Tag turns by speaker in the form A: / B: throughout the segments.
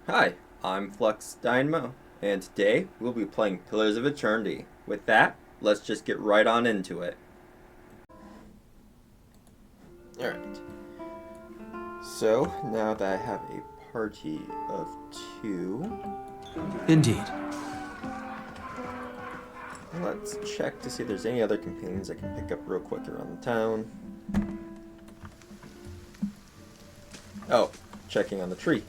A: Hi, I'm Flux Dynamo, and today we'll be playing Pillars of Eternity. With that, let's just get right on into it. Alright. So, now that I have a party of 2,
B: Indeed.
A: let's check to see if there's any other companions I can pick up real quick around the town. Oh, checking on the tree.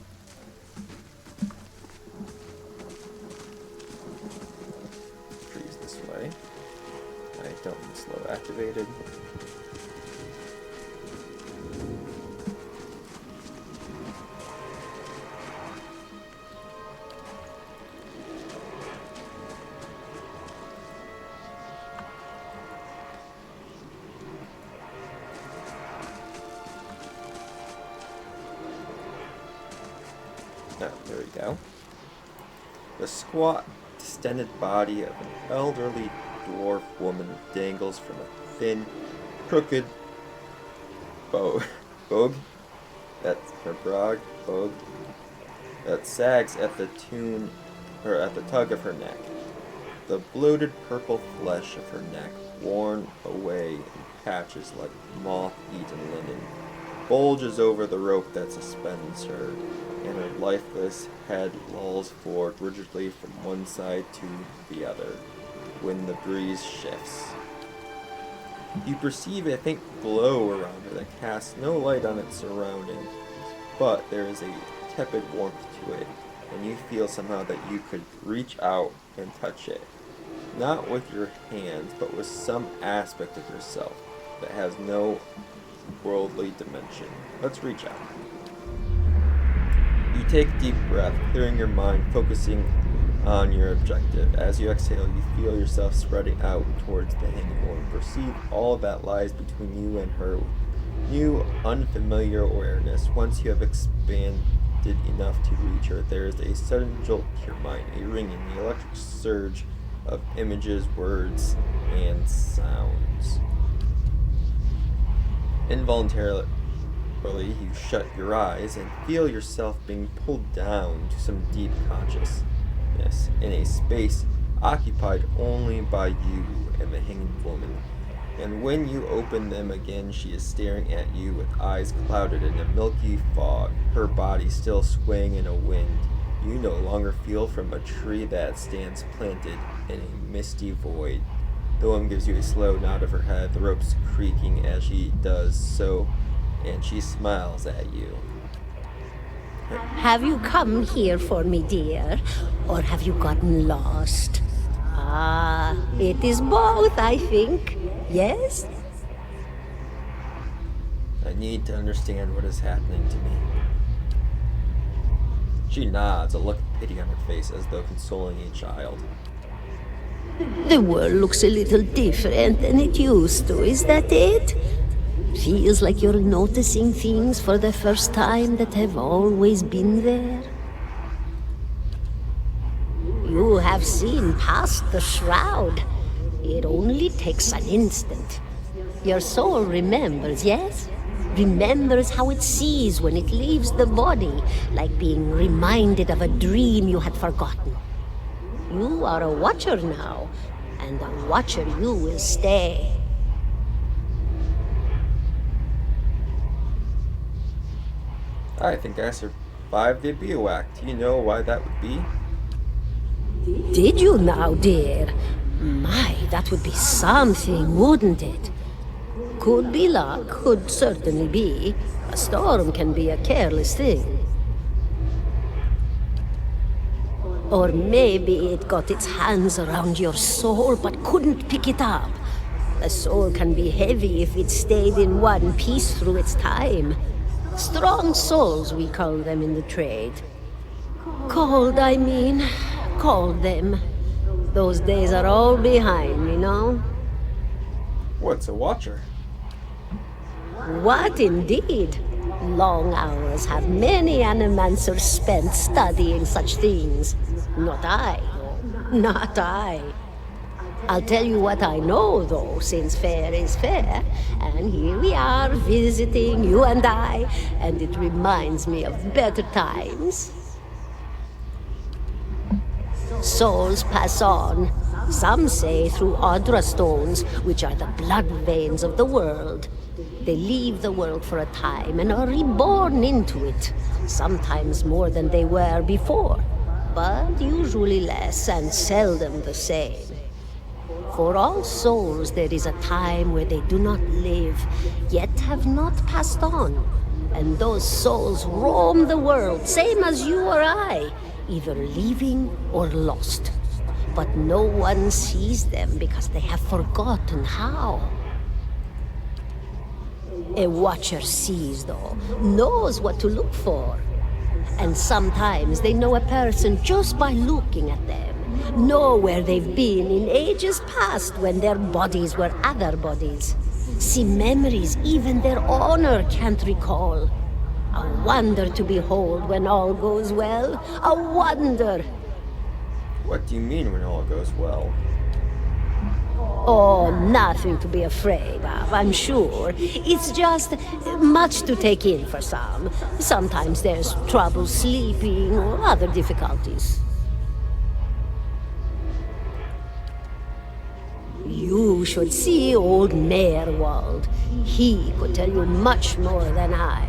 A: Trees this way. I don't need slow activated. Oh, there we go. The squat, distended body of an elderly dwarf woman dangles from a thin, crooked bogue. That's her bogue. That sags at the tug of her neck. The bloated purple flesh of her neck, worn away in patches like moth-eaten linen, bulges over the rope that suspends her, and her lifeless head lolls forward rigidly from one side to the other when the breeze shifts. You perceive a faint glow around her that casts no light on its surroundings, but there is a tepid warmth to it, and you feel somehow that you could reach out and touch it. Not with your hands, but with some aspect of yourself that has no worldly dimension. Let's reach out. You take a deep breath, clearing your mind, focusing on your objective. As you exhale, you feel yourself spreading out towards the hanging woman. Perceive all that lies between you and her. New, unfamiliar awareness. Once you have expanded enough to reach her, there is a sudden jolt to your mind, a ringing, the electric surge of images, words, and sounds. Involuntarily, you shut your eyes and feel yourself being pulled down to some deep consciousness in a space occupied only by you and the hanging woman. And when you open them again, she is staring at you with eyes clouded in a milky fog, her body still swaying in a wind you no longer feel from a tree that stands planted in a misty void. The woman gives you a slow nod of her head, the ropes creaking as she does so, and she smiles at you.
C: Have you come here for me, dear? Or have you gotten lost? Ah, it is both, I think. Yes?
A: I need to understand what is happening to me. She nods, a look of pity on her face as though consoling a child.
C: The world looks a little different than it used to, is that it? Feels like you're noticing things for the first time that have always been there. You have seen past the shroud. It only takes an instant. Your soul remembers, yes? Remembers how it sees when it leaves the body, like being reminded of a dream you had forgotten. You are a watcher now, and a watcher you will stay.
A: I think I survived the Avowed. Do you know why that would be?
C: Did you now, dear? My, that would be something, wouldn't it? Could be luck, could certainly be. A storm can be a careless thing. Or maybe it got its hands around your soul but couldn't pick it up. A soul can be heavy if it stayed in one piece through its time. Strong souls, we call them in the trade. Cold, I mean. Called them. Those days are all behind me, no?
A: What's a watcher?
C: What indeed? Long hours have many animancers spent studying such things. Not I, no. Not I. I'll tell you what I know, though, since fair is fair. And here we are, visiting, you and I, and it reminds me of better times. Souls pass on. Some say through Audra stones, which are the blood veins of the world. They leave the world for a time and are reborn into it, sometimes more than they were before, but usually less and seldom the same. For all souls there is a time where they do not live, yet have not passed on. And those souls roam the world, same as you or I, either leaving or lost. But no one sees them because they have forgotten how. A watcher sees, though, knows what to look for. And sometimes they know a person just by looking at them, know where they've been in ages past when their bodies were other bodies. See memories even their honor can't recall. A wonder to behold when all goes well. A wonder!
A: What do you mean when all goes well?
C: Oh, nothing to be afraid of, I'm sure. It's just much to take in for some. Sometimes there's trouble sleeping or other difficulties. You should see old Merwald. He could tell you much more than I.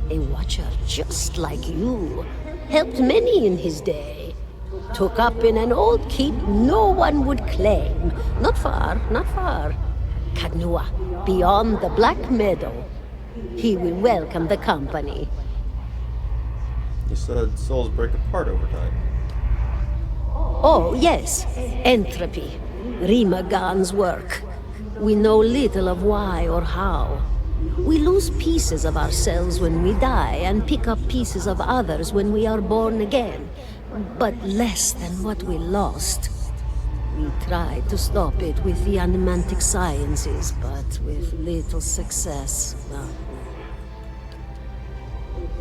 C: A watcher just like you. Helped many in his day. Took up in an old keep no one would claim. Not far, not far. Kadnua, beyond the Black Meadow. He will welcome the company.
A: You said souls break apart over time.
C: Oh, yes. Entropy. Rimagan's work. We know little of why or how. We lose pieces of ourselves when we die and pick up pieces of others when we are born again. But less than what we lost. We tried to stop it with the animantic sciences, but with little success.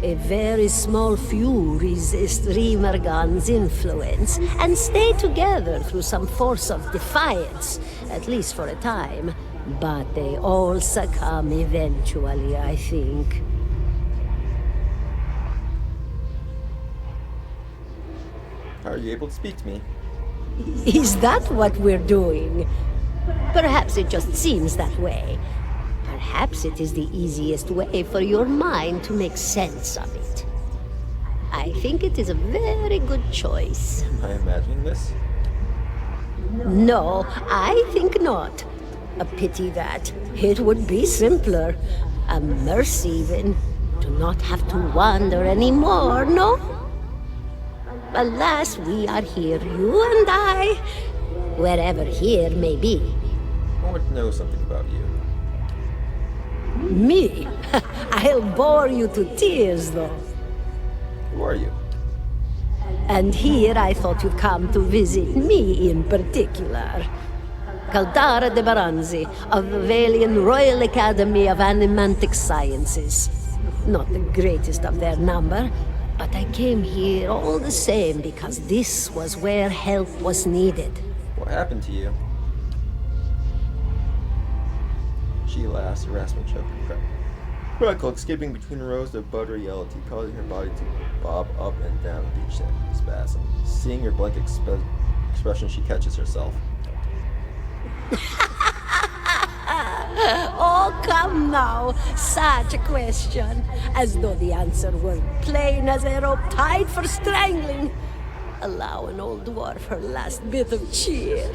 C: A very small few resist Rimergan's influence and stay together through some force of defiance, at least for a time. But they all succumb eventually, I think.
A: How are you able to speak to me?
C: Is that what we're doing? Perhaps it just seems that way. Perhaps it is the easiest way for your mind to make sense of it. I think it is a very good choice.
A: Am I imagining this?
C: No, I think not. A pity that. It would be simpler. A mercy even. To not have to wander anymore, no? Alas, we are here, you and I. Wherever here may be.
A: I want to know something about you.
C: Me? I'll bore you to tears, though.
A: Who are you?
C: And here I thought you'd come to visit me in particular. Caldara de Baranzi, of the Valian Royal Academy of Animantic Sciences. Not the greatest of their number, but I came here all the same because this was where help was needed.
A: What happened to you? She laughs, harassment choke and crackle, skipping between rows of buttery yellow tea, causing her body to bob up and down with each spasm. Seeing your blank expression, she catches herself.
C: Oh, come now. Such a question. As though the answer were plain as a rope tied for strangling. Allow an old dwarf her last bit of cheer.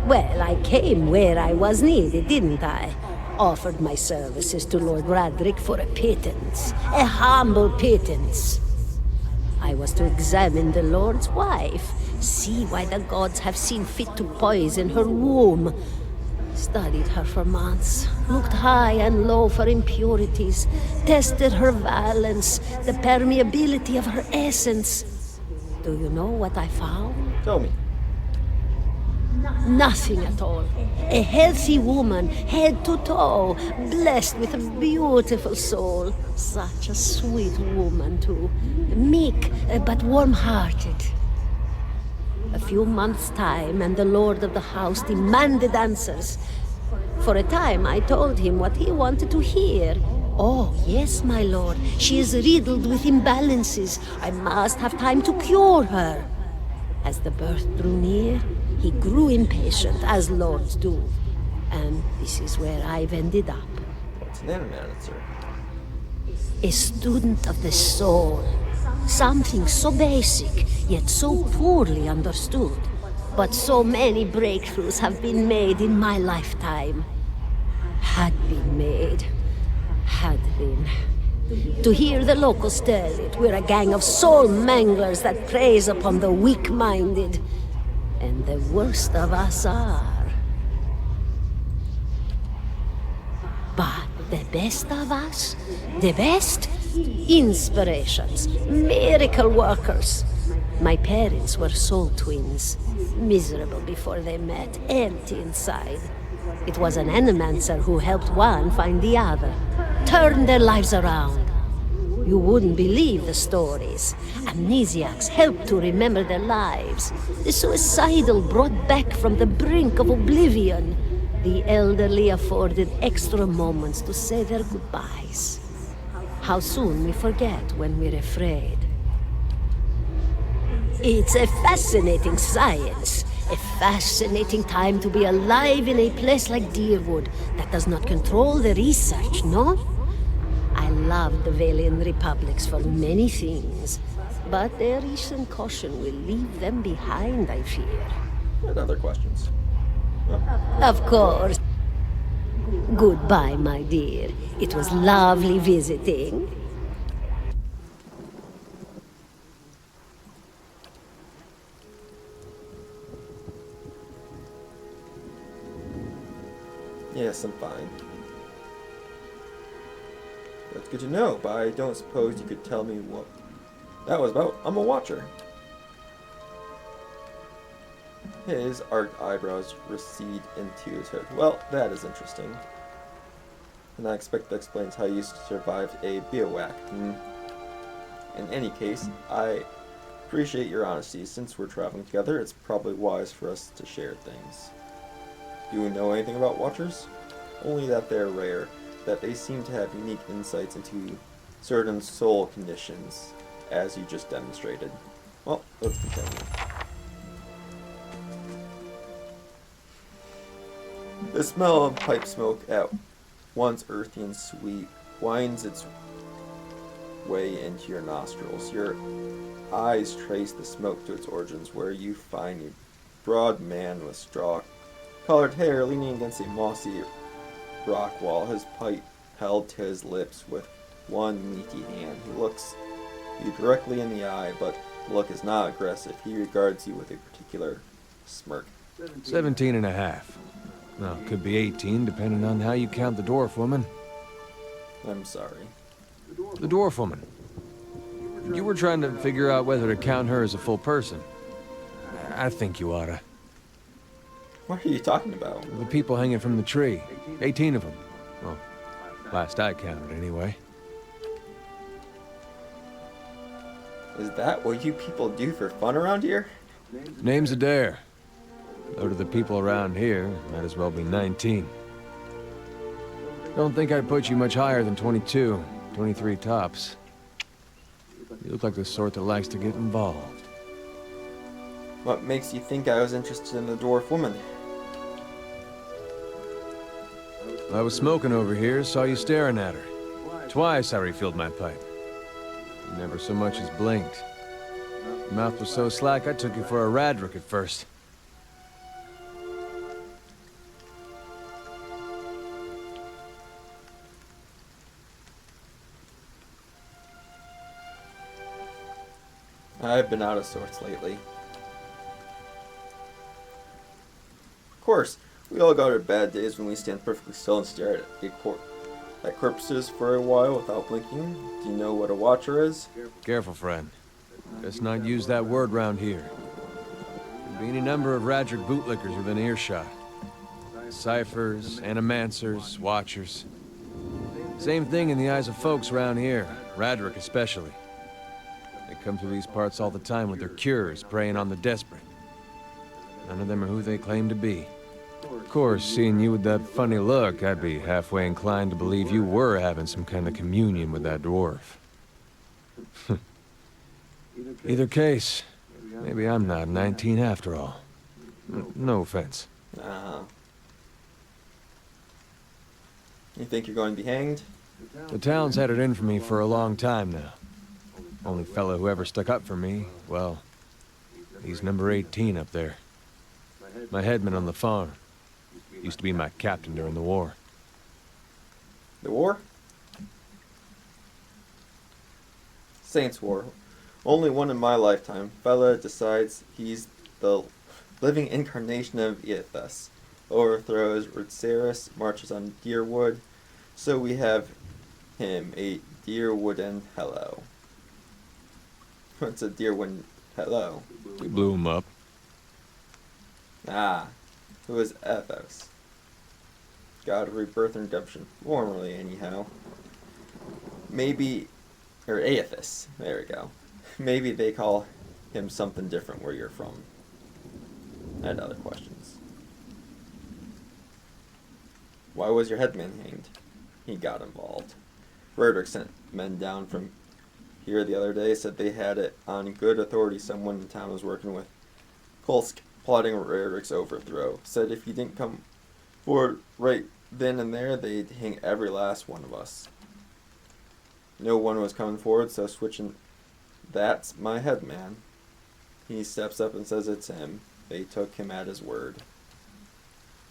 C: Well, I came where I was needed, didn't I? Offered my services to Lord Radric for a pittance. A humble pittance. I was to examine the Lord's wife, see why the gods have seen fit to poison her womb. Studied her for months, looked high and low for impurities, tested her valence, the permeability of her essence. Do you know what I found?
A: Tell me.
C: Nothing at all. A healthy woman, head to toe, blessed with a beautiful soul. Such a sweet woman, too. Meek, but warm-hearted. A few months' time, and the lord of the house demanded answers. For a time, I told him what he wanted to hear. Oh, yes, my lord. She is riddled with imbalances. I must have time to cure her. As the birth drew near, he grew impatient, as lords do. And this is where I've ended up.
A: What's an animancer?
C: A student of the soul. Something so basic, yet so poorly understood. But so many breakthroughs have been made in my lifetime. Had been made. Had been. To hear the locals tell it, we're a gang of soul manglers that preys upon the weak-minded. And the worst of us are. But the best of us? The best? Inspirations. Miracle workers. My parents were soul twins. Miserable before they met, empty inside. It was an animancer who helped one find the other. Turned their lives around. You wouldn't believe the stories. Amnesiacs helped to remember their lives. The suicidal brought back from the brink of oblivion. The elderly afforded extra moments to say their goodbyes. How soon we forget when we're afraid. It's a fascinating science. A fascinating time to be alive in a place like Deerwood that does not control the research, no? I love the Valian Republics for many things, but their recent caution will leave them behind, I fear.
A: And other questions?
C: Of course. Goodbye, my dear. It was lovely visiting.
A: Yes, I'm fine. That's good to know, but I don't suppose you could tell me what that was about. I'm a watcher. His arched eyebrows recede into his hood. Well, that is interesting. And I expect that explains how you survived a bivouac. In any case, I appreciate your honesty. Since we're traveling together, it's probably wise for us to share things. Do you know anything about watchers? Only that they're rare, that they seem to have unique insights into certain soul conditions, as you just demonstrated. Well, let's continue. The smell of pipe smoke, at once earthy and sweet, winds its way into your nostrils. Your eyes trace the smoke to its origins, where you find a broad man with straw-colored hair leaning against a mossy rock wall, his pipe held to his lips with one meaty hand. He looks you directly in the eye, but the look is not aggressive. He regards you with a particular smirk.
B: 17 and a half. Well, could be 18, depending on how you count the dwarf woman.
A: I'm sorry.
B: The dwarf woman. You were trying to figure out whether to count her as a full person. I think you oughta.
A: What are you talking about?
B: The people hanging from the tree. 18 of them. Well, last I counted, anyway.
A: Is that what you people do for fun around here?
B: Name's Adair. Though to the people around here, might as well be 19. Don't think I'd put you much higher than 22, 23 tops. You look like the sort that likes to get involved.
A: What makes you think I was interested in the dwarf woman?
B: I was smoking over here, saw you staring at her. Twice I refilled my pipe. You never so much as blinked. Your mouth was so slack I took you for a Radric at first.
A: I've been out of sorts lately. Of course, we all got our bad days when we stand perfectly still and stare at corpses for a while without blinking. Do you know what a watcher is?
B: Careful, friend. Best not use that word round here. Could be any number of Radric bootlickers within earshot. Ciphers, animancers, watchers. Same thing in the eyes of folks around here, Radric especially. They come through these parts all the time with their cures, preying on the desperate. None of them are who they claim to be. Of course, seeing you with that funny look, I'd be halfway inclined to believe you were having some kind of communion with that dwarf. Either case, maybe I'm not 19 after all. No offense.
A: Uh-huh. You think you're going to be hanged?
B: The town's had it in for me for a long time now. Only fellow who ever stuck up for me, well, he's number 18 up there. My headman on the farm. Used to be my captain during the war.
A: The war? Saints' War. Only one in my lifetime. Fella decides he's the living incarnation of Eothas. Overthrows Rutsaris, marches on Deerwood. So we have him, a Deerwooden hello. What's a Deerwood hello?
B: We blew him up.
A: Ah, who is Ethos? God of rebirth and redemption. Formerly, anyhow. Maybe, or Aethys. There we go. Maybe they call him something different where you're from. I had other questions. Why was your headman hanged? He got involved. Roderick sent men down from here the other day, said they had it on good authority someone in town was working with Kolsk, plotting Roderick's overthrow. Said if he didn't come forward right then and there, they'd hang every last one of us. No one was coming forward, so switching, that's my headman. He steps up and says it's him. They took him at his word.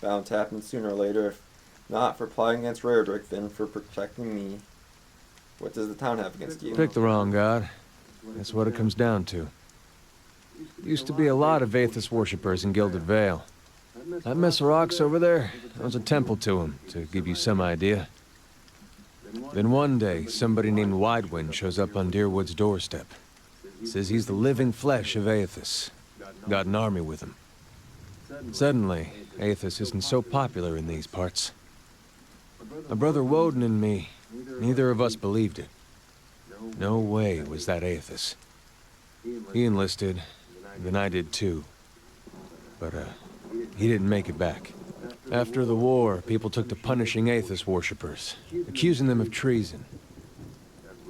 A: Bound to happen sooner or later, if not for plotting against Roderick, then for protecting me. What does the town have against you?
B: Pick the wrong god. That's what it comes down to. Used to be a lot of Aethys worshippers in Gilded Vale. That mess of rocks over there, that was a temple to him, to give you some idea. Then one day, somebody named Widewind shows up on Deerwood's doorstep. Says he's the living flesh of Aethys. Got an army with him. Suddenly, Aethys isn't so popular in these parts. My brother Woden and me, neither of us believed it. No way was that Aethys. He enlisted, and then I did too. But, he didn't make it back. After the war, people took to punishing Aethys worshippers, accusing them of treason.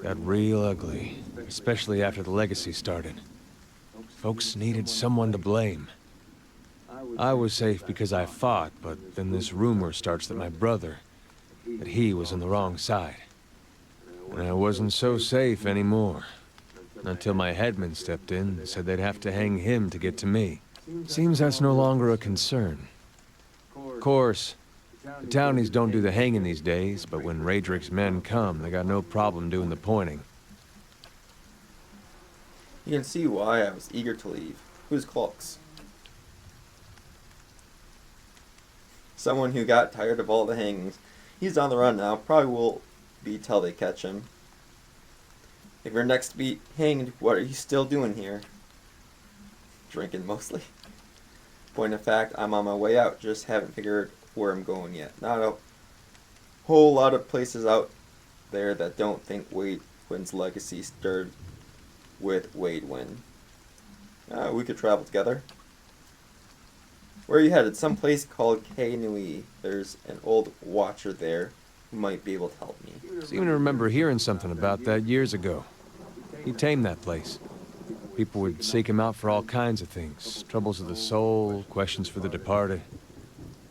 B: Got real ugly, especially after the legacy started. Folks needed someone to blame. I was safe because I fought, but then this rumor starts that my brother, that he was on the wrong side. And I wasn't so safe anymore. Until my headman stepped in and said they'd have to hang him to get to me. Seems that's no longer a concern. Of course, the townies don't do the hanging these days, but when Radrick's men come, they got no problem doing the pointing.
A: You can see why I was eager to leave. Who's Klux? Someone who got tired of all the hangings. He's on the run now. Probably will be till they catch him. If you're next to be hanged, what are you still doing here? Drinking mostly. Point of fact, I'm on my way out. Just haven't figured where I'm going yet. Not a whole lot of places out there that don't think Wadewynn's legacy stirred with Wadewynn. We could travel together. Where are you headed? Some place called Kainui. There's an old watcher there who might be able to help me.
B: Seem to remember hearing something about that years ago. He tamed that place. People would seek him out for all kinds of things. Troubles of the soul, questions for the departed.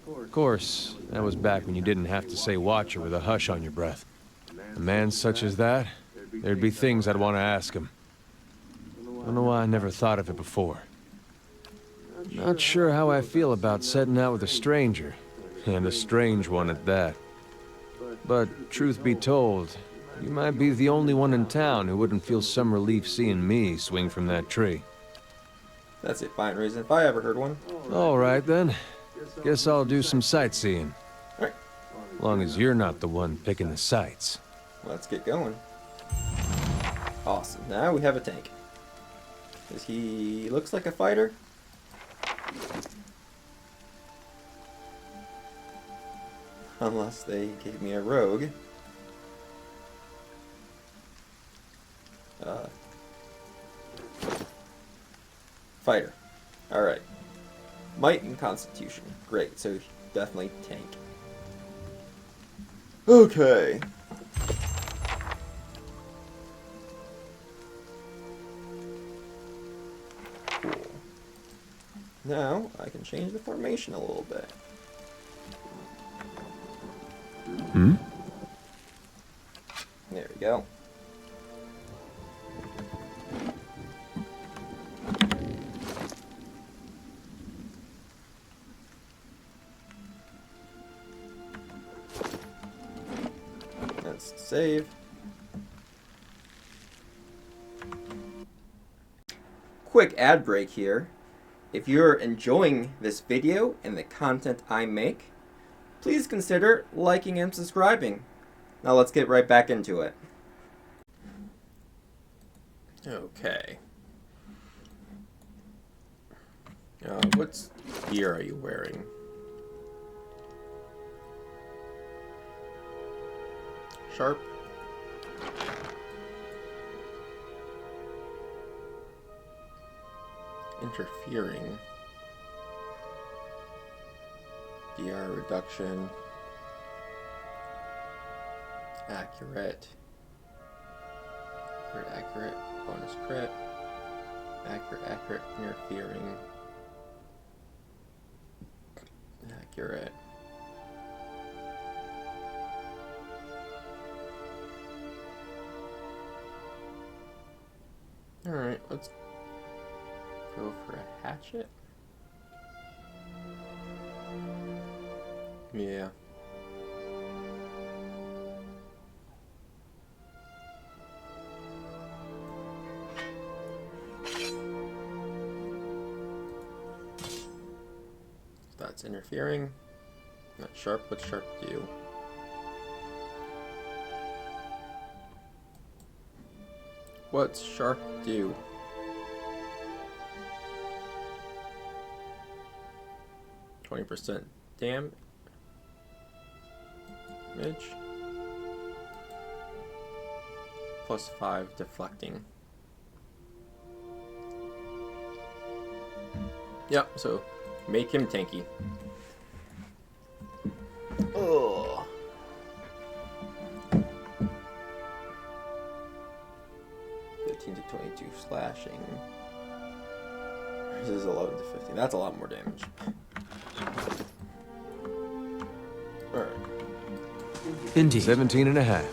B: Of course, that was back when you didn't have to say watcher with a hush on your breath. A man such as that, there'd be things I'd want to ask him. Don't know why I never thought of it before. Not sure how I feel about setting out with a stranger, and a strange one at that. But, truth be told, you might be the only one in town who wouldn't feel some relief seeing me swing from that tree.
A: That's a fine reason if I ever heard one.
B: All right, then. Guess I'll do some sightseeing.
A: Alright,
B: Long as you're not the one picking the sights.
A: let's get going. Awesome. Now we have a tank. He looks like a fighter. Unless they gave me a rogue. Fighter. Alright. Might and Constitution. Great, so definitely tank. Okay. Cool. Now, I can change the formation a little bit.
B: Hmm?
A: There we go. Let's save. Quick ad break here. If you're enjoying this video and the content I make, please consider liking and subscribing. Now let's get right back into it. Okay. What gear are you wearing? Sharp. Interfering. DR reduction. Accurate. Accurate. Bonus crit. Accurate. Interfering. Accurate. Alright, let's go for a hatchet. Yeah. That's interfering. Not sharp. What's sharp do? What's sharp do? %, damage. +5 deflecting. Yep, so make him tanky. Ugh. $15 to $22 slashing. This is 11 to 15. That's a lot more damage. Alright.
B: Indeed. 17 and a half.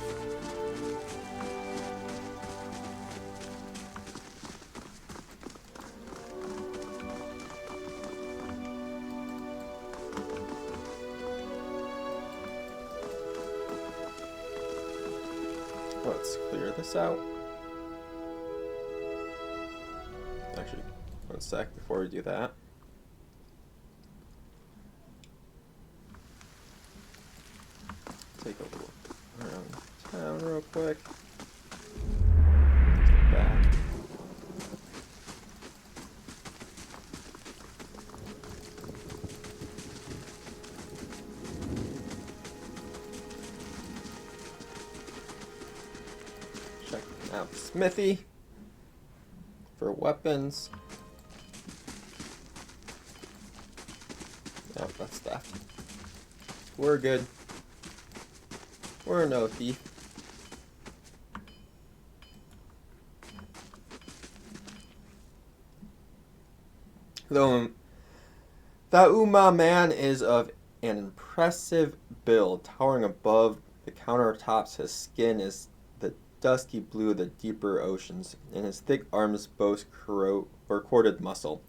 A: Let's clear this out. Actually, one sec before we do that. Take a look around town real quick. Get back. Check out the smithy for weapons. Oh, that's stuff. We're good. We're no thief. Though that Uma man is of an impressive build, towering above the countertops. His skin is the dusky blue of the deeper oceans, and his thick arms boast corded muscle.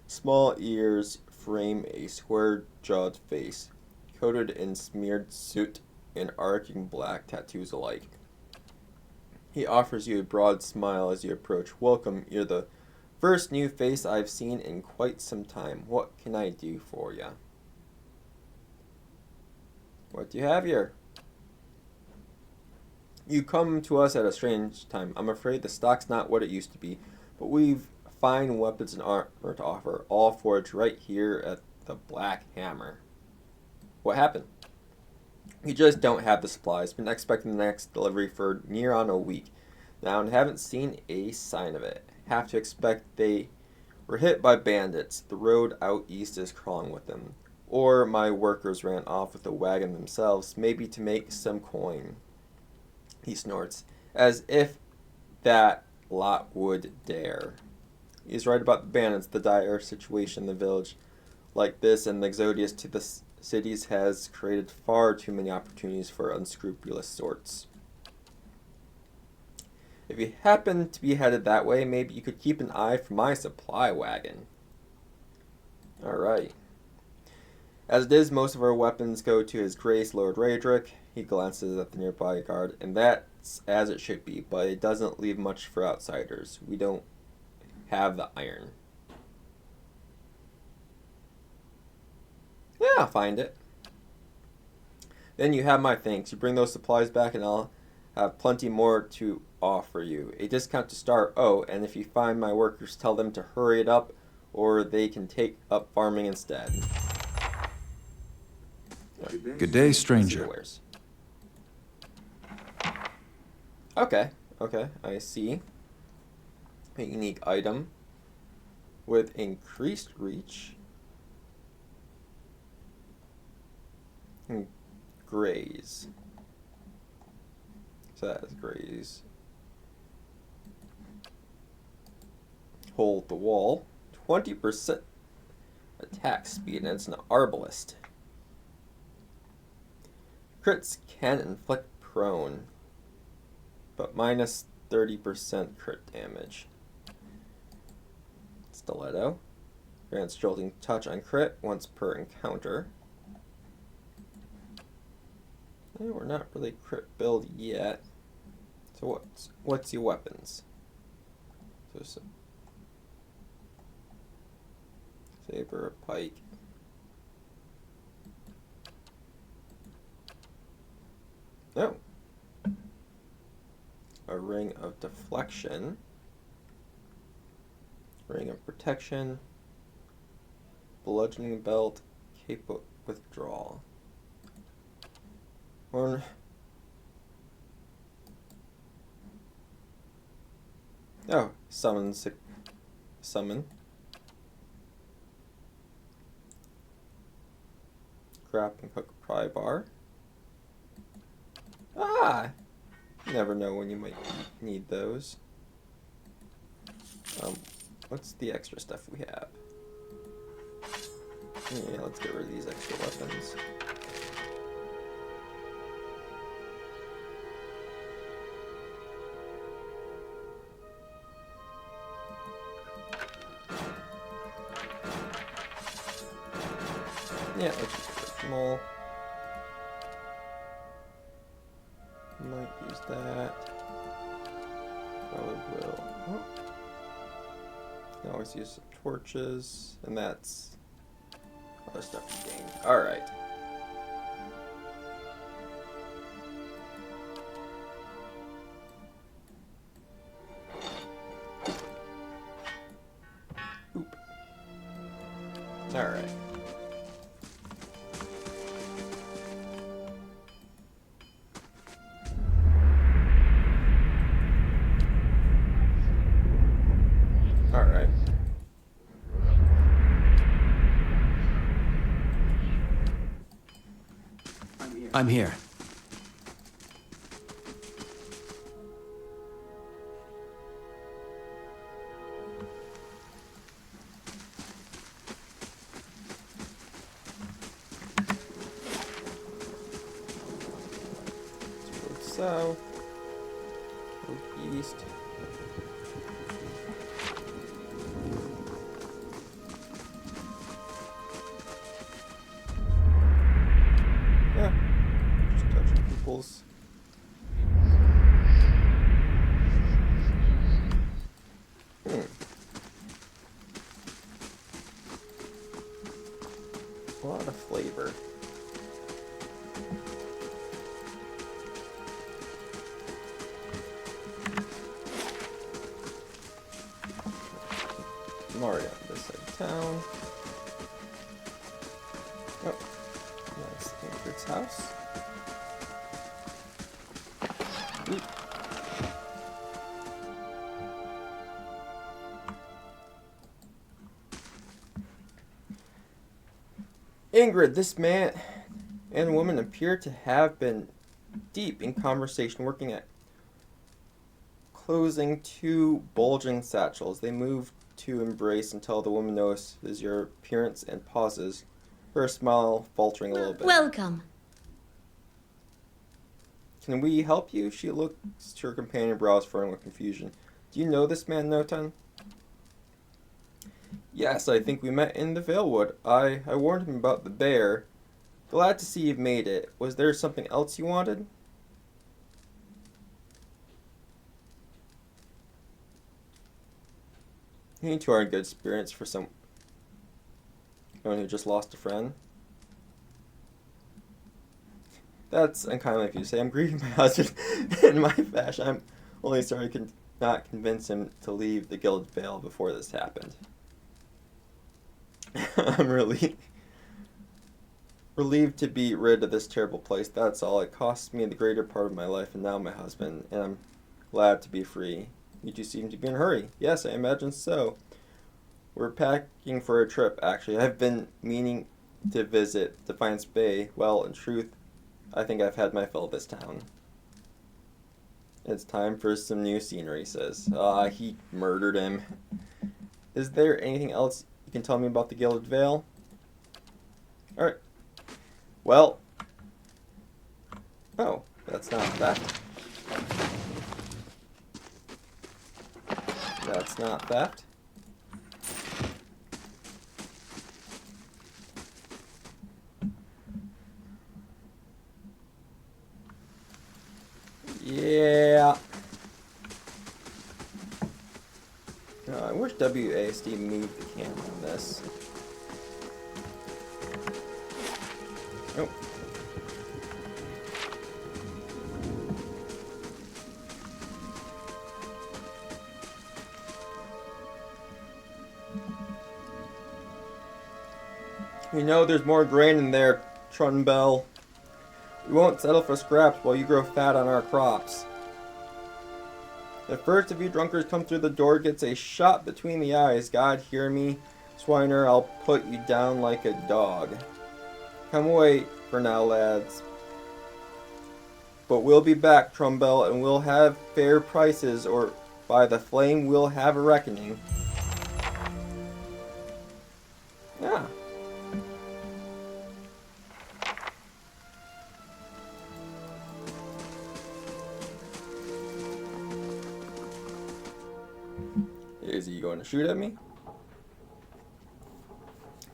A: Small ears frame a square-jawed face, coated in smeared soot and arcing black tattoos alike. He offers you a broad smile as you approach. Welcome, you're the first new face I've seen in quite some time. What can I do for ya? What do you have here? You come to us at a strange time. I'm afraid the stock's not what it used to be, but we've fine weapons and armor to offer, all forged right here at the Black Hammer. What happened? We just don't have the supplies. Been expecting the next delivery for near on a week now and haven't seen a sign of it. Have to expect they Were hit by bandits. The road out east is crawling with them. Or my workers ran off with the wagon themselves, maybe to make some coin. He snorts, as if that lot would dare. He's right about the bandits, the dire situation in the village like this, and the exodus to the cities has created far too many opportunities for unscrupulous sorts. If you happen to be headed that way, maybe you could keep an eye for my supply wagon. Alright. As it is, most of our weapons go to His Grace, Lord Raedric. He glances at the nearby guard, and that's as it should be, but it doesn't leave much for outsiders. We don't have the iron. Yeah, I'll find it. Then you have my thanks. You bring those supplies back and I'll have plenty more to offer you. A discount to start. Oh, and if you find my workers, tell them to hurry it up or they can take up farming instead.
D: Good day, stranger.
A: Okay, I see. A unique item with increased reach. Graze. So that is graze. Hold the wall. 20% attack speed, and it's an arbalist. Crits can inflict prone, but minus 30% crit damage. Stiletto. Grants jolting touch on crit once per encounter. We're not really crit build yet. So what's your weapons? So saber, pike. No. A ring of deflection. Ring of protection. Bludgeoning belt. Cape of withdrawal. Or oh, summon. Grappling hook, pry bar. Ah, you never know when you might need those. What's the extra stuff we have? Yeah, let's get rid of these extra weapons. Yeah, let's just get small. Might use that. Probably will. Oh. Can always use some torches, and that's other stuff to gain. Alright. Oop. Alright. Alright.
D: I'm here.
A: Let's go south. Go east. Yeah. Just touching people's. A lot of flavor. I'm already on this side of town. Oh, nice. Ingrid's house. Oop. Ingrid, this man and woman appear to have been deep in conversation, working at closing two bulging satchels. They move to embrace until the woman notices your appearance and pauses, her smile faltering a little bit.
E: Welcome.
A: Can we help you? She looks to her companion, brows furrowing with confusion. Do you know this man, Notan? Yes, I think we met in the Valewood. I warned him about the bear. Glad to see you've made it. Was there something else you wanted? You two are in good spirits for someone who just lost a friend. That's unkindly of you to say. I'm grieving my husband in my fashion. I'm only sorry I could not convince him to leave the Gilded Vale before this happened. I'm relieved to be rid of this terrible place. That's all. It cost me the greater part of my life and now my husband, and I'm glad to be free. You two seem to be in a hurry. Yes, I imagine so. We're packing for a trip, actually. I've been meaning to visit Defiance Bay. Well, in truth, I think I've had my fill of this town. It's time for some new scenery, he says. He murdered him. Is there anything else you can tell me about the Gilded Vale? Alright. Well. Oh, that's not theft. That's not theft. Yeah. I wish WASD moved the camera on this. Nope. You know there's more grain in there, Trunbell. We won't settle for scraps while you grow fat on our crops. The first of you drunkards come through the door gets a shot between the eyes. God, hear me, swiner, I'll put you down like a dog. Come away for now, lads. But we'll be back, Trunbell, and we'll have fair prices, or by the flame we'll have a reckoning. Yeah. Is he going to shoot at me?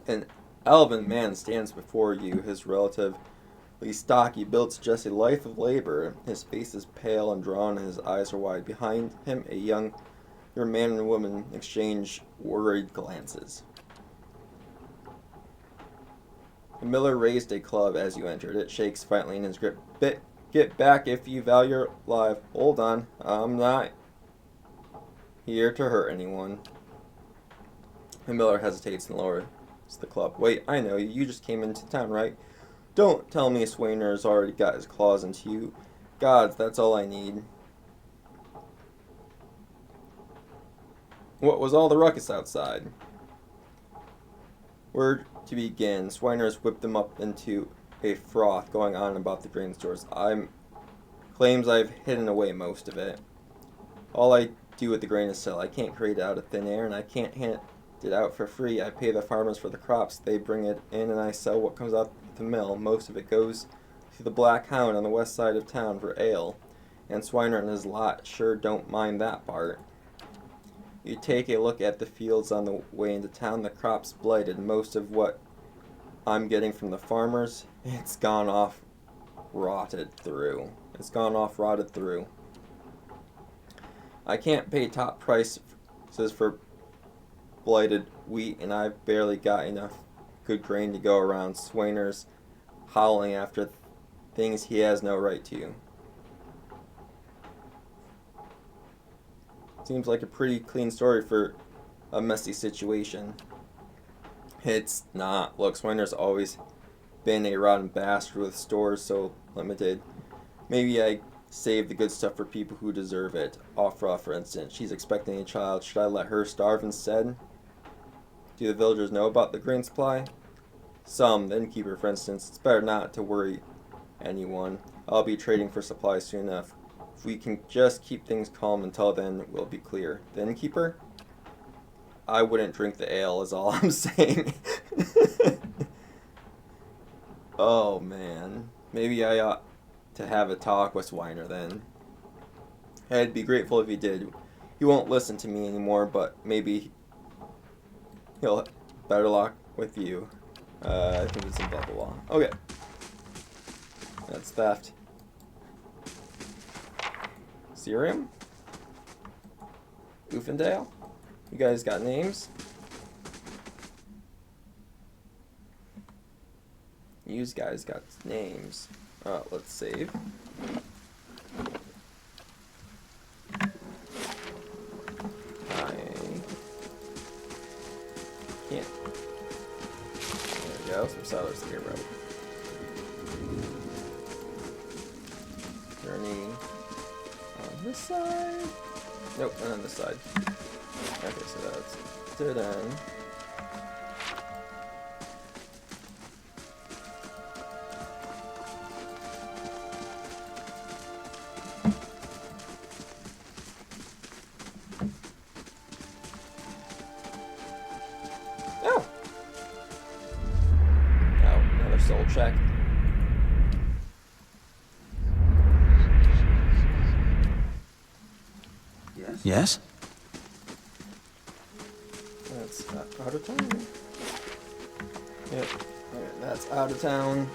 A: An elven man stands before you, his relatively stocky build suggests a life of labor. His face is pale and drawn, and his eyes are wide. Behind him, a younger man and woman exchange worried glances. The miller raised a club as you entered. It shakes violently in his grip. Get back if you value your life. Hold on, I'm not here to hurt anyone. The miller hesitates and lowers the club. Wait, I know you. You just came into town, right? Don't tell me Swainer's already got his claws into you. Gods, that's all I need. What was all the ruckus outside? Where to begin? Swiners whipped them up into a froth, going on about the grain stores. Claims I've hidden away most of it. All I do with the grain is sell. I can't create it out of thin air, and I can't hand it out for free. I pay the farmers for the crops. They bring it in, and I sell what comes out the mill. Most of it goes to the Black Hound on the west side of town for ale, and Swiner and his lot sure don't mind that part. You take a look at the fields on the way into town. The crop's blighted. Most of what I'm getting from the farmers, it's gone off rotted through. I can't pay top prices for blighted wheat, and I've barely got enough good grain to go around. Swainer's howling after things he has no right to. Seems like a pretty clean story for a messy situation. It's not. Look, Swainer's always been a rotten bastard with stores so limited. Maybe I save the good stuff for people who deserve it. Offra, for instance. She's expecting a child. Should I let her starve instead? Do the villagers know about the grain supply? Some, the innkeeper, for instance. It's better not to worry anyone. I'll be trading for supplies soon enough. If we can just keep things calm until then, we'll be clear. The innkeeper? I wouldn't drink the ale, is all I'm saying. Oh, man. Maybe I ought to have a talk with Swiner then. I'd be grateful if he did. He won't listen to me anymore, but maybe he'll have better luck with you. I think it's in blah blah blah. Okay. That's theft. Serum? Oofendale? You guys got names? You guys got names. Let's save. I can't. There we go. Some settlers here, bro. Journey on this side. Nope, not on this side. Okay, so that's dead end. Oh! Oh, another soul check.
D: Yes?
A: That's out of town. Yep, alright, that's out of town.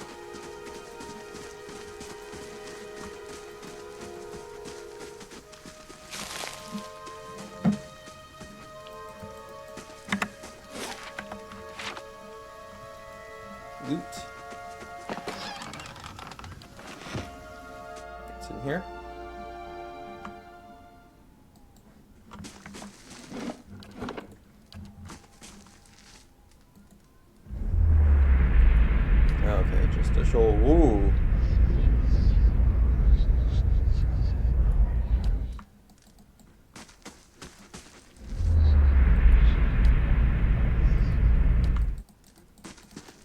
A: Loot. It's in here. Okay, just a show. Ooh.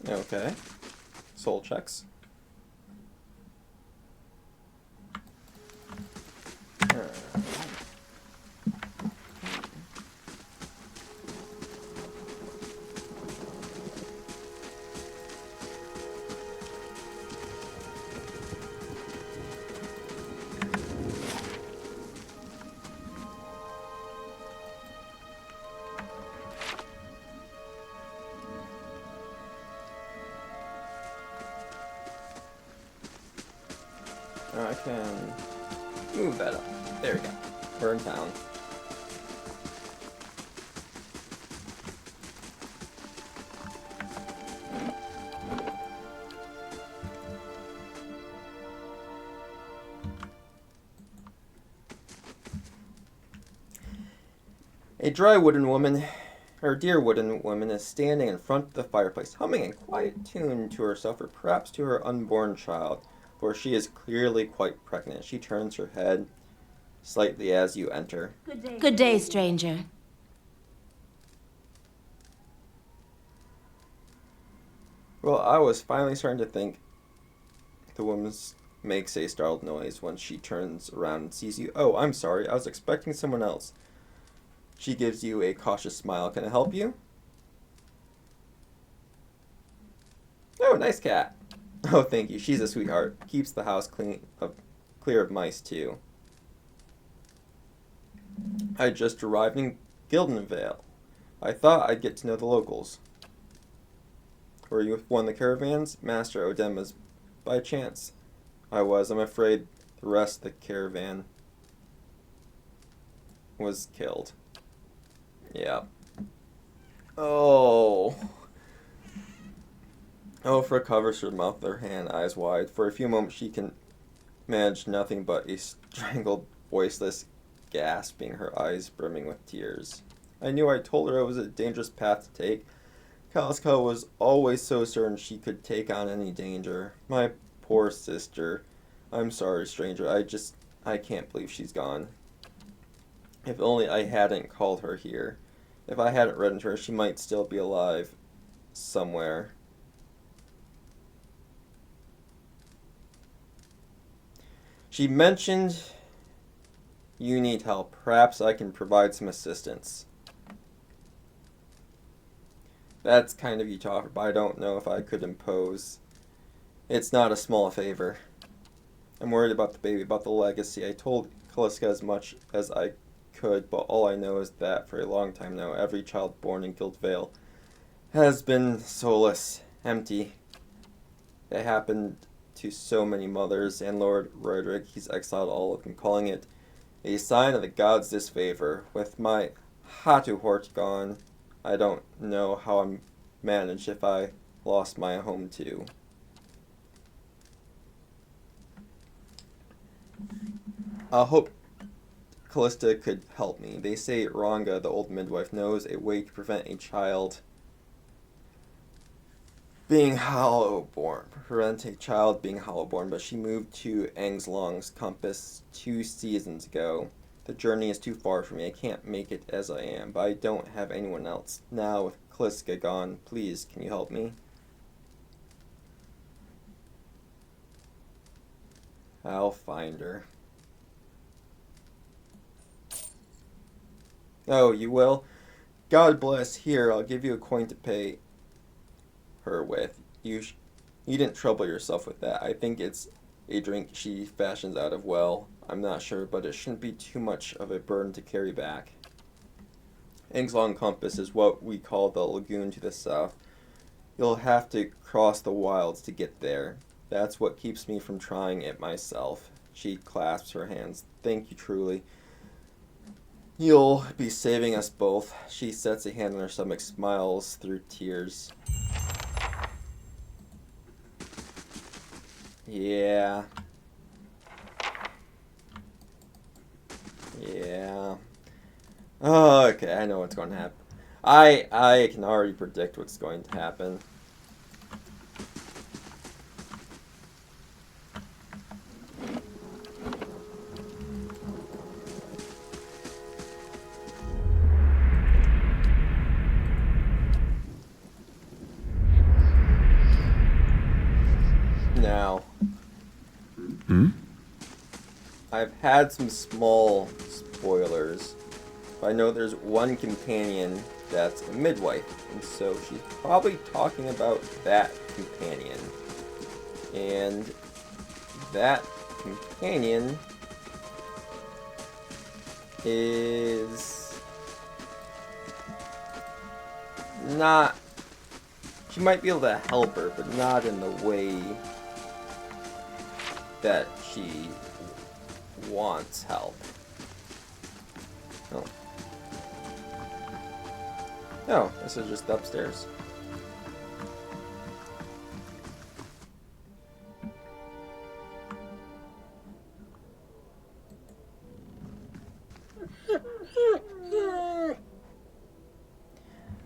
A: Okay. Soul checks. I can move that up. There we go. We're in town. A dry wooden woman, or dear wooden woman, is standing in front of the fireplace, humming a quiet tune to herself, or perhaps to her unborn child, for she is clearly quite pregnant. She turns her head slightly as you enter.
E: Good day, stranger.
A: Well, I was finally starting to think the woman makes a startled noise when she turns around and sees you. Oh, I'm sorry. I was expecting someone else. She gives you a cautious smile. Can I help you? Oh, nice cat. Oh, thank you. She's a sweetheart. Keeps the house clear of mice, too. I just arrived in Gildenvale. I thought I'd get to know the locals. Were you with one of the caravans? Master Odema's by chance. I was. I'm afraid the rest of the caravan was killed. Yeah. Oh. Elf recovers her mouth, her hand, eyes wide. For a few moments she can manage nothing but a strangled, voiceless gasping, her eyes brimming with tears. I knew I told her it was a dangerous path to take. Kaliska was always so certain she could take on any danger. My poor sister. I'm sorry, stranger. I can't believe she's gone. If only I hadn't called her here. If I hadn't written to her, she might still be alive somewhere. She mentioned you need help. Perhaps I can provide some assistance. That's kind of you to offer, but I don't know if I could impose. It's not a small favor. I'm worried about the baby, about the legacy. I told Caliska as much as I could, but all I know is that for a long time now, every child born in Guild Vale has been soulless, empty. It happened to so many mothers, and Lord Roderick, he's exiled all of them, calling it a sign of the gods' disfavor. With my Hatu Hort gone, I don't know how I'm managed if I lost my home too. I hope Callista could help me. They say Ranga, the old midwife, knows a way to prevent a child being hollow-born. Prevent a child being hollow-born, but she moved to Angslong's Compass 2 seasons ago. The journey is too far for me. I can't make it as I am, but I don't have anyone else. Now, with Callista gone, please, can you help me? I'll find her. Oh, you will? God bless. Here, I'll give you a coin to pay her with. You didn't trouble yourself with that. I think it's a drink she fashions out of well. I'm not sure, but it shouldn't be too much of a burden to carry back. Angslong Compass is what we call the lagoon to the south. You'll have to cross the wilds to get there. That's what keeps me from trying it myself. She clasps her hands. Thank you truly. You'll be saving us both. She sets a hand on her stomach, smiles through tears. Yeah. Yeah. Oh, okay, I know what's going to happen. I can already predict what's going to happen. Now, I've had some small spoilers, but I know there's one companion that's a midwife, and so she's probably talking about that companion. And that companion is not... She might be able to help her, but not in the way that she wants help. Oh. No, this is just upstairs.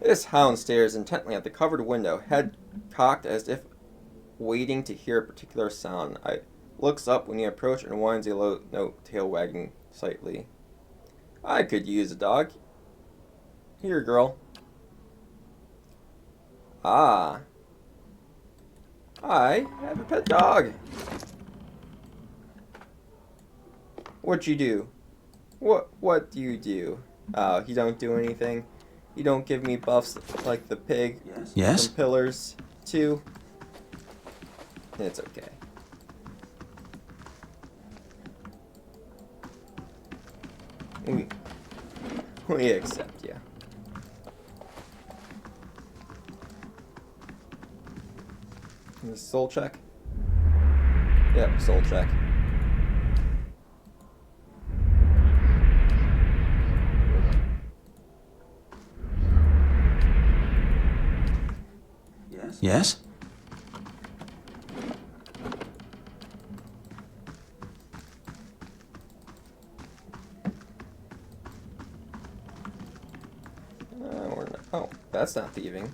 A: This hound stares intently at the covered window, head cocked as if waiting to hear a particular sound. I looks up when you approach and whines a low note, tail wagging slightly. I could use a dog. Here, girl. Ah. I have a pet dog. What you do? What do you do? Oh, you don't do anything? You don't give me buffs like the pig
D: Yes?
A: from Pillars 2? It's okay. We accept you. Soul check? Yep, soul check.
D: Yes?
A: Oh, that's not thieving.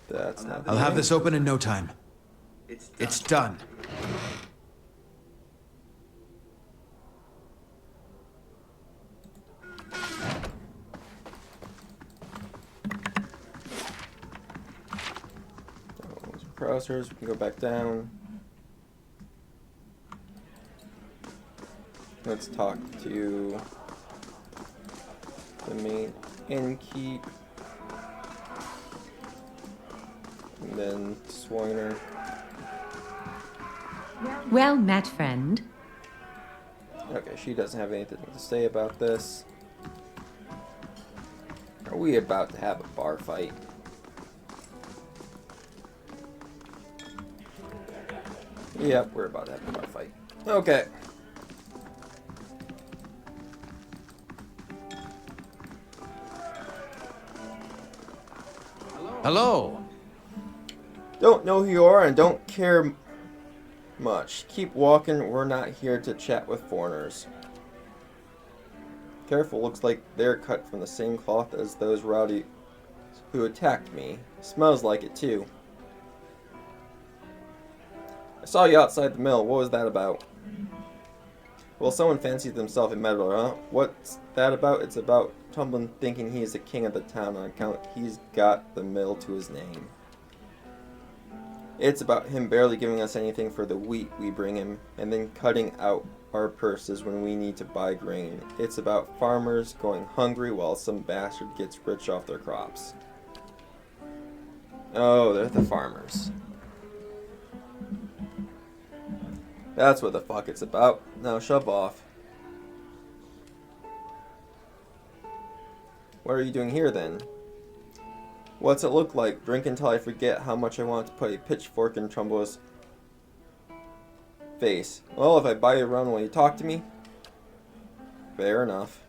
A: That's not thieving.
D: I'll have this open in no time. It's done.
A: browsers. We can go back down. Let's talk to the main innkeep. And then Swiner.
E: Well met, friend.
A: Okay, she doesn't have anything to say about this. Are we about to have a bar fight? Yep, we're about to have a bar fight. Okay.
B: Hello.
A: Don't know who you are and don't care much. Keep walking. We're not here to chat with foreigners. Careful, looks like they're cut from the same cloth as those rowdy who attacked me. Smells like it too. I saw you outside the mill. What was that about? Well, someone fancies themselves a meddler, huh? What's that about? It's about Tumblin thinking he's the king of the town on account he's got the mill to his name. It's about him barely giving us anything for the wheat we bring him, and then cutting out our purses when we need to buy grain. It's about farmers going hungry while some bastard gets rich off their crops. Oh, they're the farmers. That's what the fuck it's about. Now shove off. What are you doing here then? What's it look like? Drink until I forget how much I want to put a pitchfork in Trumbo's face. Well, if I buy you around while you talk to me? Fair enough.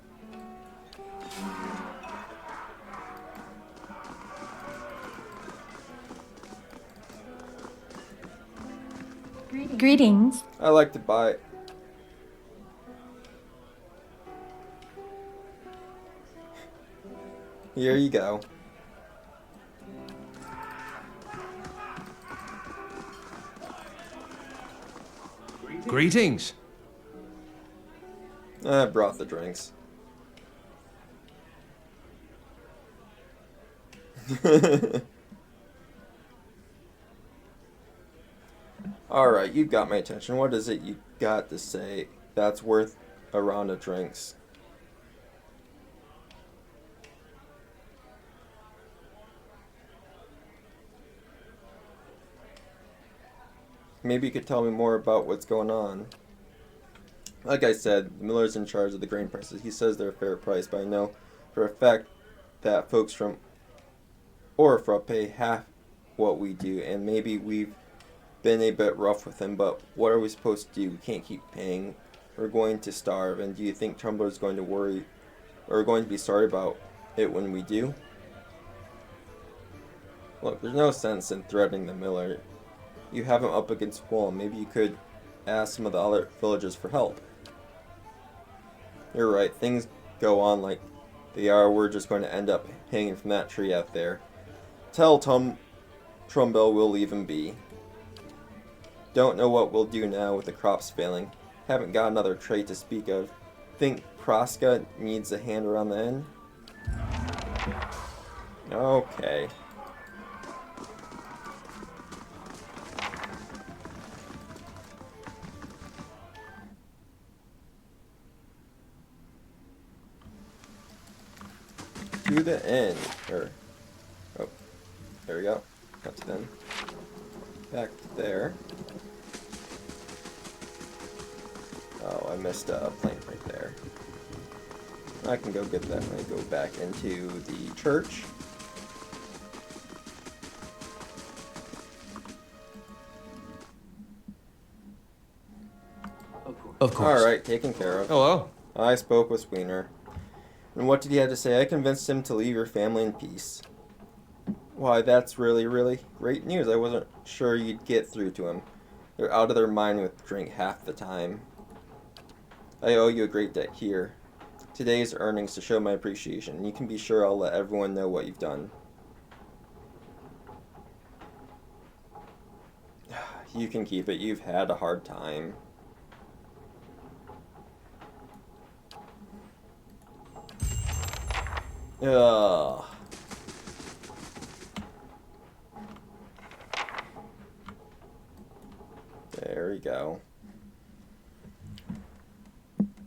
E: Greetings.
A: I like to buy... Here you go.
B: Greetings.
A: I brought the drinks. Alright, you've got my attention. What is it you got to say that's worth a round of drinks? Maybe you could tell me more about what's going on. Like I said, the miller's in charge of the grain prices. He says they're a fair price, but I know for a fact that folks from Orfra pay half what we do, and maybe we've been a bit rough with him, but what are we supposed to do? We can't keep paying. We're going to starve, and do you think Tumbler's going to worry, or going to be sorry about it when we do? Look, there's no sense in threatening the miller. You have him up against the wall. Maybe you could ask some of the other villagers for help. You're right, things go on like they are. We're just going to end up hanging from that tree out there. Tell Trumbell we'll leave him be. Don't know what we'll do now with the crops failing. Haven't got another trait to speak of. Think Praska needs a hand around the end? Okay. To the end. Oh, there we go. Cut to then. Back to there. Oh, I missed a plank right there. I can go get that when I go back into the church.
D: Of course.
A: Alright, taken care of.
B: Hello.
A: I spoke with Sweener. And what did he have to say? I convinced him to leave your family in peace. Why, that's really, really great news. I wasn't sure you'd get through to him. They're out of their mind with drink half the time. I owe you a great debt here. Today's earnings to show my appreciation. You can be sure I'll let everyone know what you've done. You can keep it. You've had a hard time. Ugh. There we go.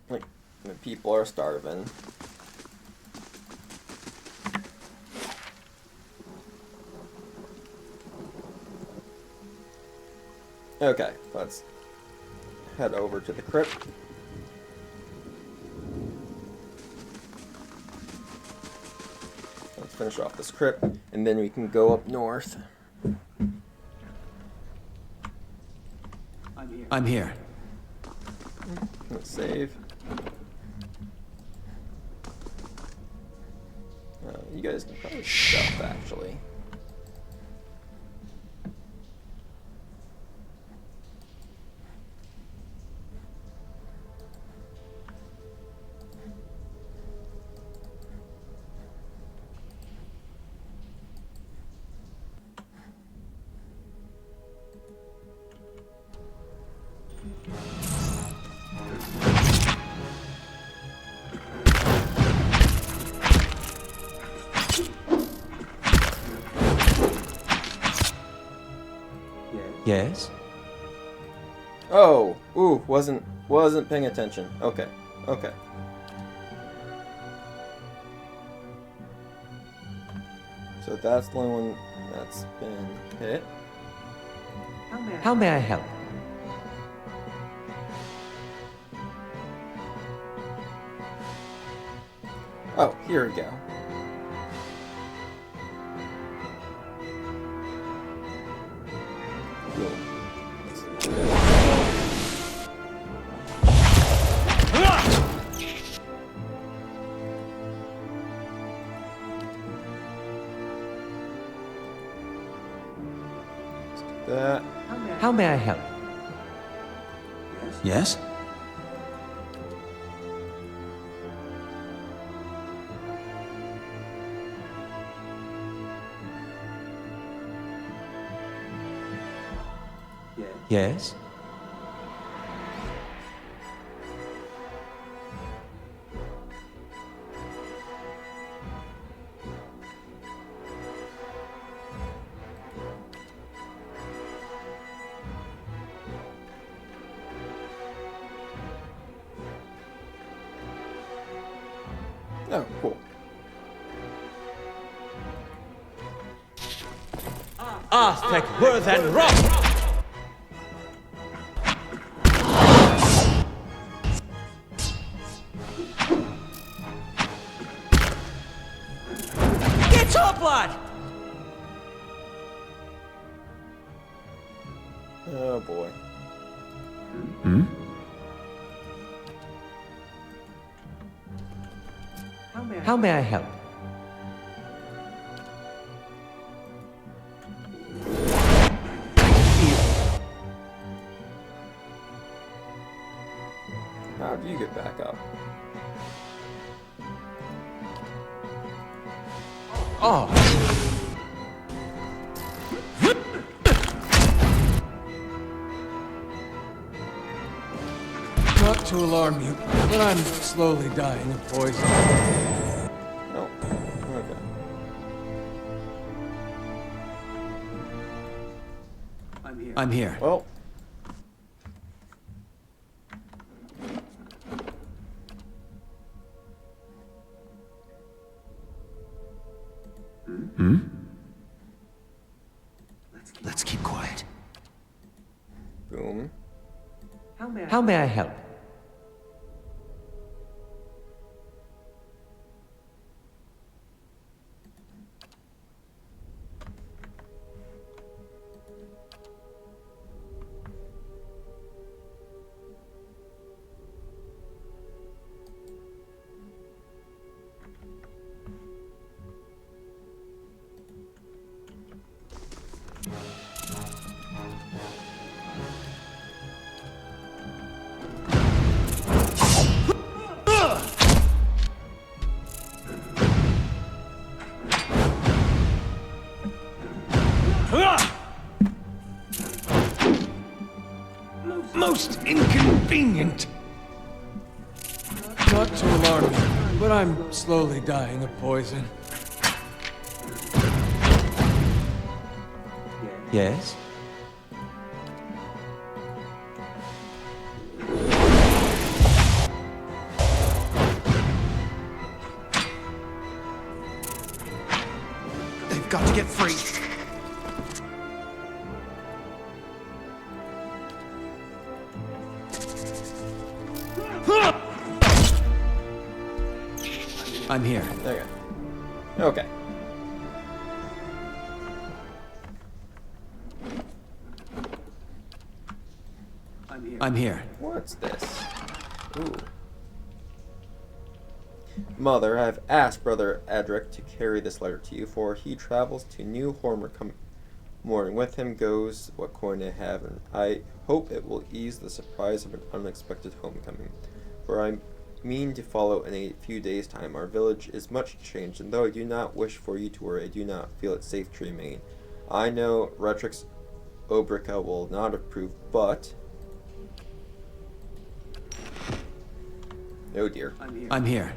A: Like, the people are starving. Okay, let's head over to the crypt. Let's finish off this crypt, and then we can go up north.
D: I'm here.
A: Let's save. You guys can probably stuff, actually.
D: Yes?
A: Oh, ooh, wasn't paying attention. Okay, okay. So that's the only one that's been hit.
D: How may I help?
A: Oh, here we go. Cool. Let's do that. That.
D: How may I help? Yes? Yes?
A: Oh, cool.
B: Aztec worth and rock! Get up, lad!
A: Oh boy.
D: Hmm? How may I help?
A: How do you get back up?
B: Oh! Not to alarm you, but I'm slowly dying of poison.
A: Oh, okay.
D: I'm here.
A: Well,
D: Hmm? Let's keep quiet.
A: boom.
D: How may I help?
B: Most inconvenient! Not to alarm you, but I'm slowly dying of poison.
D: Yes? got to get free. I'm here.
A: Okay. Okay.
D: I'm here.
A: What's this? Ooh. Mother, I have asked Brother Adric to carry this letter to you, for he travels to New Hormer morning. With him goes what coin I have, and I hope it will ease the surprise of an unexpected homecoming. For I mean to follow in a few days' time. Our village is much changed, and though I do not wish for you to worry, I do not feel it safe to remain. I know Retrix Obrica will not approve, but... Oh dear.
D: I'm here.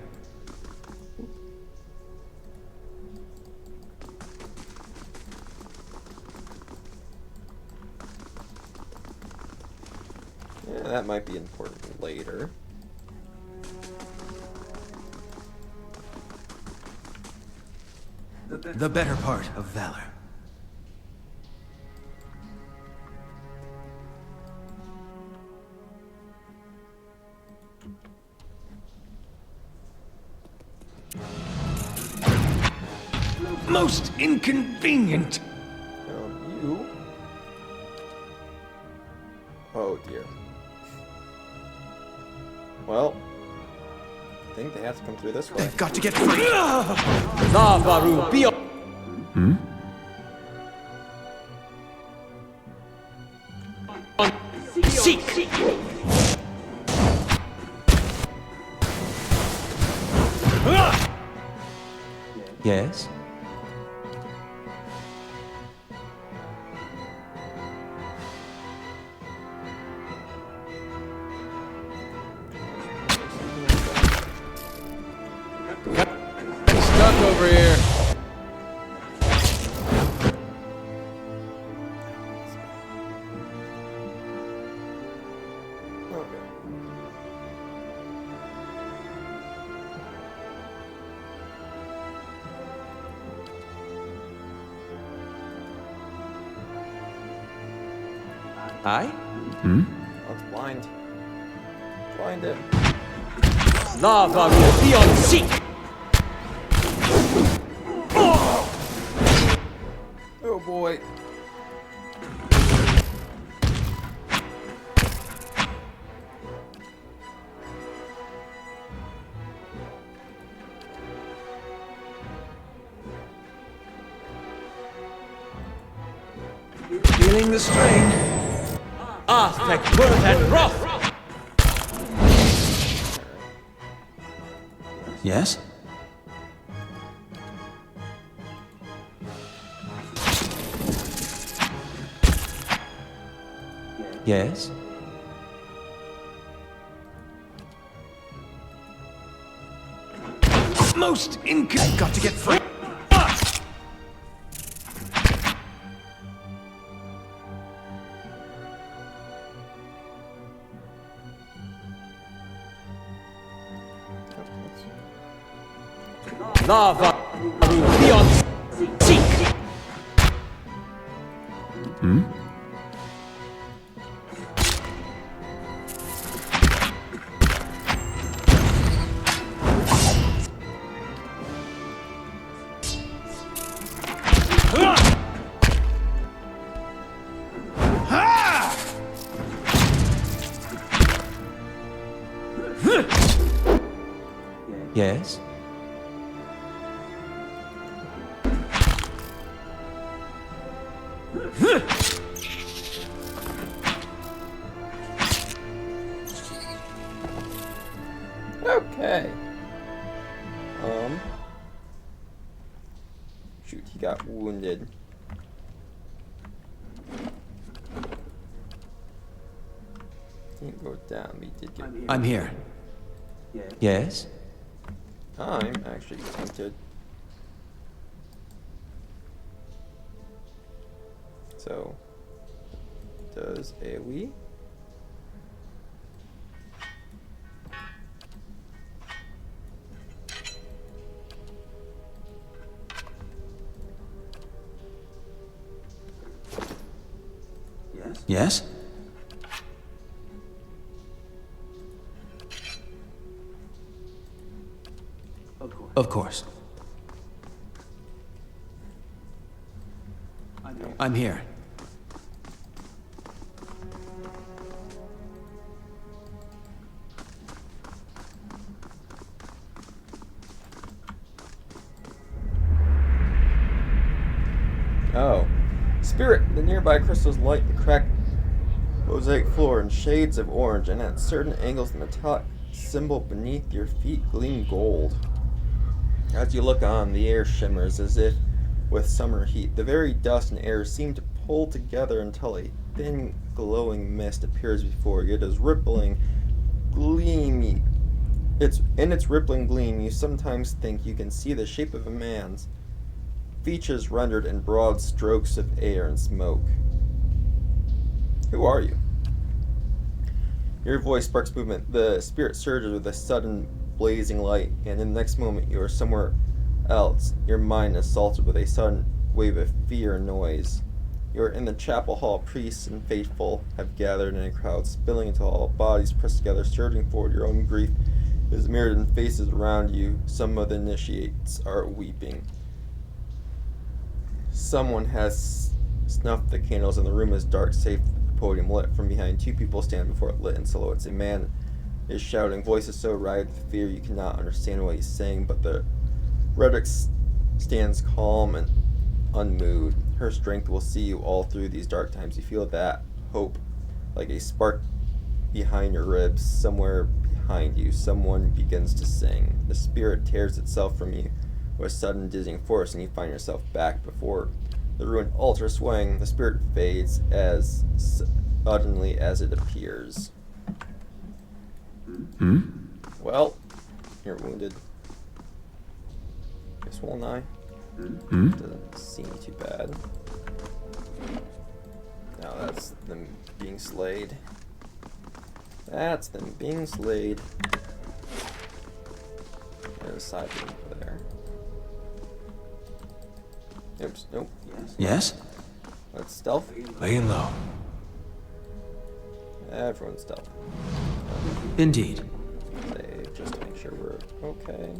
A: Yeah, that might be important later.
D: The better part of valor. Most inconvenient.
A: You? Oh dear. Well, I think they have to come through this way.
D: They've got to get free. Seek. Yes.
B: Stuck over here.
D: I?
A: Oh, it's blind. Blinded.
D: Lava will be on seek.
A: Oh boy.
D: Feeling the strain. Aztec birth and rough. Yes? Yes? Most I've got to get free. Lava will be on seek. Yes?
A: Okay. Shoot, he got wounded. Didn't go down, but he did get wounded.
D: I'm here. Yes?
A: I'm actually tempted. So, does AoE?
F: Yes? Of course. I'm here.
A: Oh. Spirit! The nearby crystals light the cracked mosaic floor in shades of orange, and at certain angles the metallic symbol beneath your feet gleam gold. As you look on, the air shimmers as if with summer heat. The very dust and air seem to pull together until a thin, glowing mist appears before you. It is rippling, gleamy. In its rippling gleam, you sometimes think you can see the shape of a man's, features rendered in broad strokes of air and smoke. Who are you? Your voice sparks movement. The spirit surges with a sudden blazing light, and in the next moment you are somewhere else. Your mind is assaulted with a sudden wave of fear and noise. You are in the chapel hall. Priests and faithful have gathered in a crowd, spilling into all, bodies pressed together, surging forward. Your own grief is mirrored in faces around you. Some of the initiates are weeping. Someone has snuffed the candles, and the room is dark, save for the podium lit. From behind, two people stand before it, lit in silhouettes. A man is shouting, voices so writhed with fear you cannot understand what he's saying, but the rhetoric stands calm and unmoved. Her strength will see you all through these dark times. You feel that hope like a spark behind your ribs. Somewhere behind you, someone begins to sing. The spirit tears itself from you with sudden dizzying force, and you find yourself back before the ruined altar swaying. The spirit fades as suddenly as it appears. Well, you're wounded. Guess won't I? Doesn't seem too bad. Now that's them being slayed. That's them being slayed. There's a side thing over there. Oops, nope.
F: Yes?
A: Let's stealth.
B: Laying low.
A: Everyone's stealth.
F: Indeed.
A: Save just to make sure we're okay.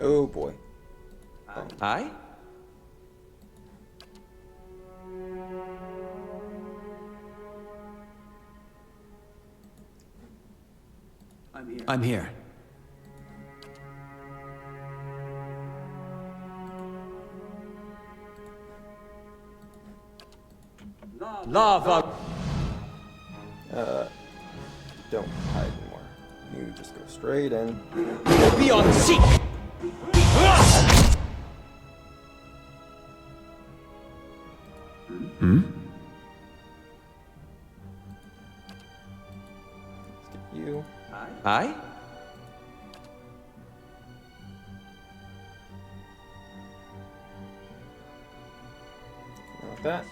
A: Oh boy. Oh.
D: Aye?
F: I'm here.
D: Lava!
A: Don't hide anymore. You just go straight in.
D: Beyond seek!
A: Let's get you.
D: Aye?
A: Like that.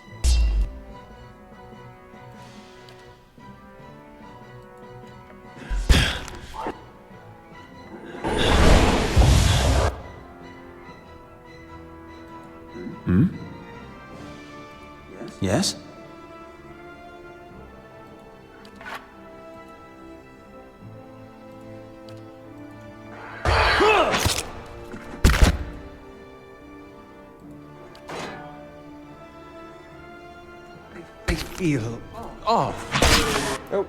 F: Yes?
B: I feel off.
A: Oh.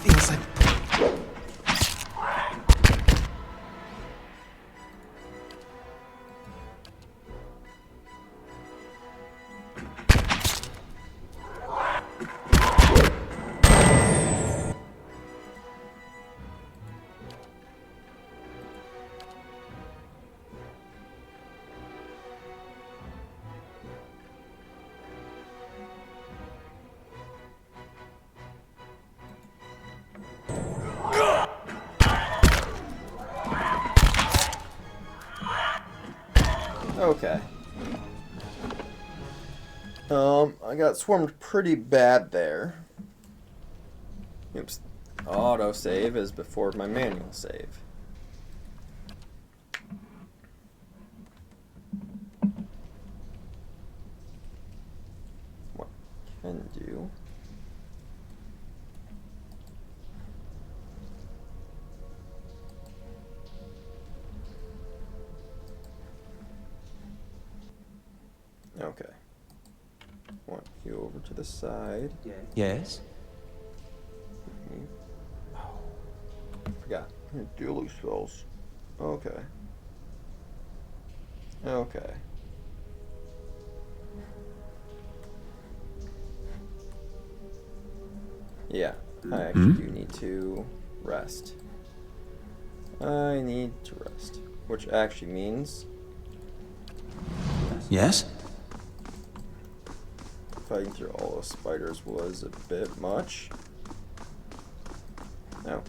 B: Feels like
A: Okay. I got swarmed pretty bad there. Oops. Auto save is before my manual save. What can do? Okay. Want you over to the side.
F: Yes?
A: Oh, forgot. Dually spells. Okay. Okay. Yeah, I actually do need to rest. I need to rest. Which actually means
F: Yes?
A: fighting through all those spiders was a bit much. No.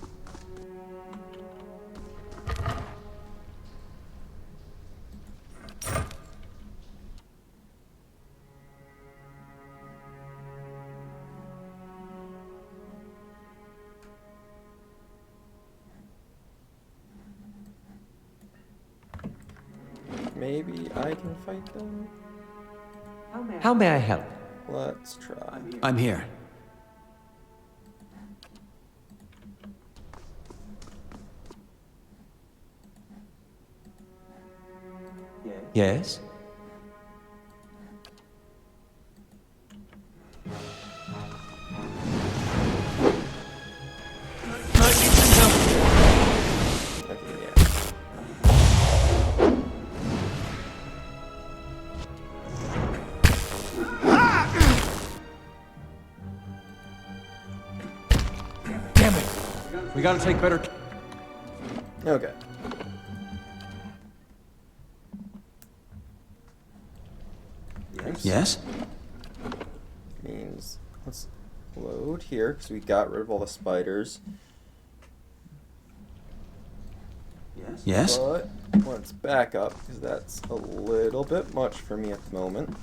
A: Maybe I can fight them?
D: How may I help?
A: Let's try.
F: I'm here.
D: Yes?
A: Okay, yeah.
B: Damn it! We gotta take better.
A: Okay.
F: Yes?
A: Means let's load here because we got rid of all the spiders.
F: Yes?
A: But let's back up because that's a little bit much for me at the moment.